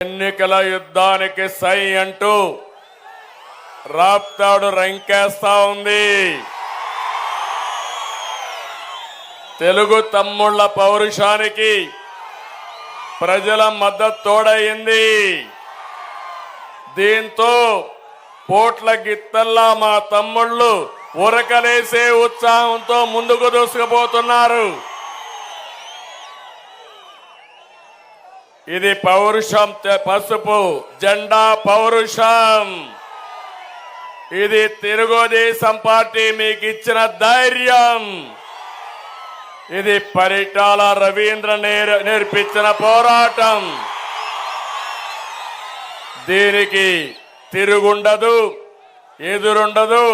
ఎన్నికల యుద్ధానికి సై అంటూ రాప్తాడు రంకేస్తా ఉంది. తెలుగు తమ్ముళ్ల పౌరుషానికి ప్రజల మద్దతు తోడైంది. దీంతో పోట్ల గిత్తల్లా మా తమ్ముళ్ళు ఉరకలేసే ఉత్సాహంతో ముందుకు దూసుకుపోతున్నారు. ఇది పౌరుషం, పసుపు జెండా పౌరుషం. ఇది తెలుగుదేశం పార్టీ మీకు ఇచ్చిన ధైర్యం. ఇది పరిటాల రవీంద్ర నేర్పించిన పోరాటం. దీనికి తిరుగుండదు, ఎదురుండదు.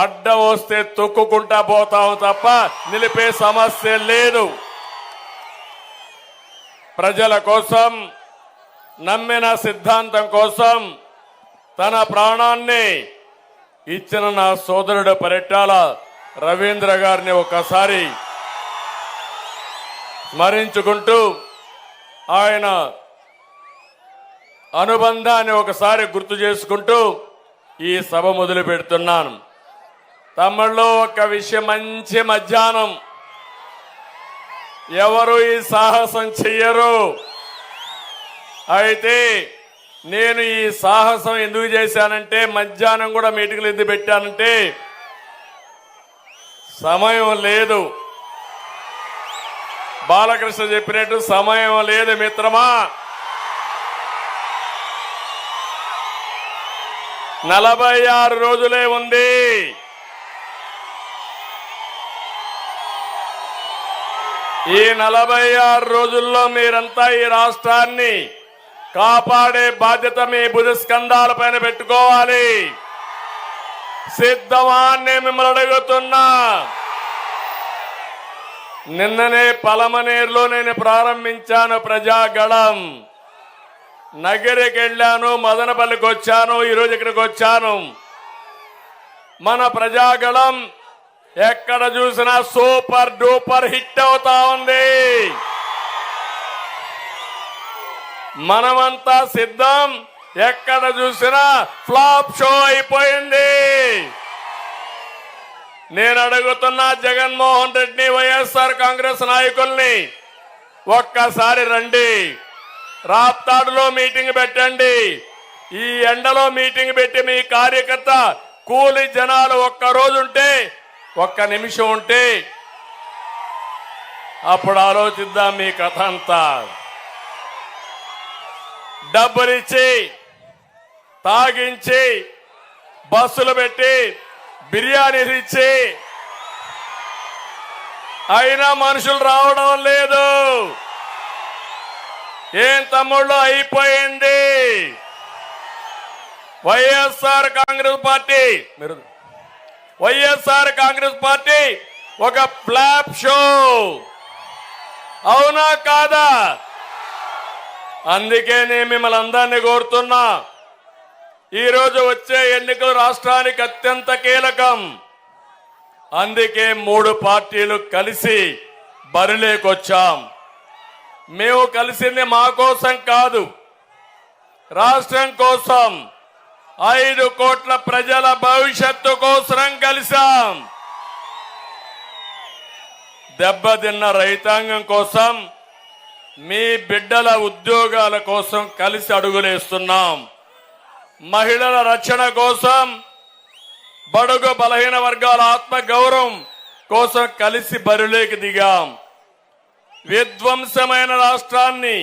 అడ్డం వస్తే తొక్కుకుంటా పోతాం తప్ప నిలిపే సమస్య లేదు. ప్రజల కోసం, నమ్మిన సిద్ధాంతం కోసం తన ప్రాణాన్ని ఇచ్చిన నా సోదరుడు పరిటాల రవీంద్ర గారిని ఒకసారి స్మరించుకుంటూ ఆయన అనుబంధాన్ని ఒకసారి గుర్తు చేసుకుంటూ ఈ సభ మొదలు పెడుతున్నాను. తమ్ముళ్ళు, ఒక విషయం, మంచి మధ్యాహ్నం ఎవరు ఈ సాహసం చెయ్యరు. అయితే నేను ఈ సాహసం ఎందుకు చేశానంటే, మధ్యాహ్నం కూడా మీటింగ్లు ఎందుకు పెట్టానంటే సమయం లేదు. బాలకృష్ణ చెప్పినట్టు సమయం లేదు మిత్రమా. 46 రోజులే ఉంది. ఈ 46 రోజుల్లో మీరంతా ఈ రాష్ట్రాన్ని కాపాడే బాధ్యత మీ భుజస్కంధాల పైన పెట్టుకోవాలి. సిద్ధమా అని మిమ్మల్ని అడుగుతున్నా. నిన్ననే పలమనేరులో నేను ప్రారంభించాను ప్రజాగళం. నగరికి వెళ్ళాను, మదనపల్లికి వచ్చాను, ఈరోజు ఇక్కడికి వచ్చాను. మన ప్రజాగళం ఎక్కడ చూసినా సూపర్ డూపర్ హిట్ అవుతా ఉంది. మనమంతా సిద్ధం. ఎక్కడ చూసినా ఫ్లాప్ షో అయిపోయింది. నేను అడుగుతున్నా జగన్మోహన్ రెడ్డిని, వైఎస్ఆర్ కాంగ్రెస్ నాయకుల్ని, ఒక్కసారి రండి, రాప్తాడులో మీటింగ్ పెట్టండి. ఈ ఎండలో మీటింగ్ పెట్టి మీ కార్యకర్త కూలి జనాలు ఒక్కరోజు ఉంటే, ఒక్క నిమిషం ఉంటే అప్పుడు ఆలోచిద్దాం మీ కథ అంతా. డబ్బులిచ్చి తాగించి బస్సులు పెట్టి బిర్యానీలు ఇచ్చి అయినా మనుషులు రావడం లేదు. ఏం తమ్ముళ్ళు, అయిపోయింది. వైఎస్ఆర్ కాంగ్రెస్ పార్టీ ఒక ఫ్లాప్ షో. అవునా కాదా? అందుకే నేను మిమ్మల్ని అందరినీ కోరుతున్నా, ఈరోజు వచ్చే ఎన్నికలు రాష్ట్రానికి అత్యంత కీలకం. అందుకే 3 పార్టీలు కలిసి బరిలోకొచ్చాం. మేము కలిసింది మా కోసం కాదు, రాష్ట్రం కోసం, 5 కోట్ల ప్రజల భవిష్యత్తు కోసం కలిసాం. దెబ్బతిన్న రైతాంగం కోసం, మీ బిడ్డల ఉద్యోగాల కోసం కలిసి అడుగులేస్తున్నాం. మహిళల రక్షణ కోసం, బడుగు బలహీన వర్గాల ఆత్మ గౌరవం కోసం కలిసి బరిలోకి దిగాం. విధ్వంసమైన రాష్ట్రాన్ని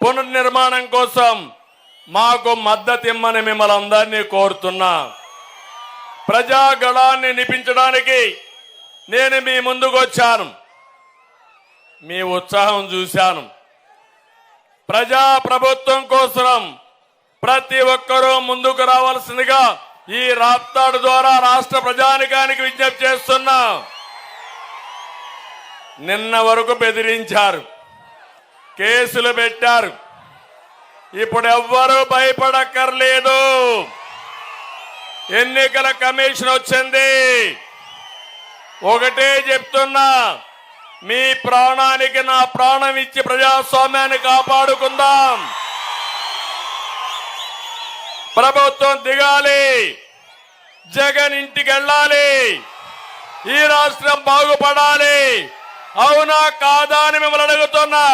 పునర్నిర్మాణం కోసం మాకు మద్దతు ఇమ్మని మిమ్మల్ని అందరినీ కోరుతున్నా. ప్రజాగళాన్ని నిపించడానికి నేను మీ ముందుకు వచ్చాను. మీ ఉత్సాహం చూశాను. ప్రజా ప్రభుత్వం కోసం ప్రతి ఒక్కరూ ముందుకు రావాల్సిందిగా ఈ రాప్తాడు ద్వారా రాష్ట్ర ప్రజానికానికి విజ్ఞప్తి చేస్తున్నా. నిన్న వరకు బెదిరించారు, కేసులు పెట్టారు. ఇప్పుడు ఎవ్వరూ భయపడక్కర్లేదు. ఎన్నికల కమిషన్ వచ్చింది. ఒకటే చెప్తున్నా, మీ ప్రాణానికి నా ప్రాణం ఇచ్చి ప్రజాస్వామ్యాన్ని కాపాడుకుందాం. ప్రభుత్వం దిగాలి, జగన్ ఇంటికి వెళ్ళాలి, ఈ రాష్ట్రం బాగుపడాలి. అవునా కాదా అని మిమ్మల్ని అడుగుతున్నా.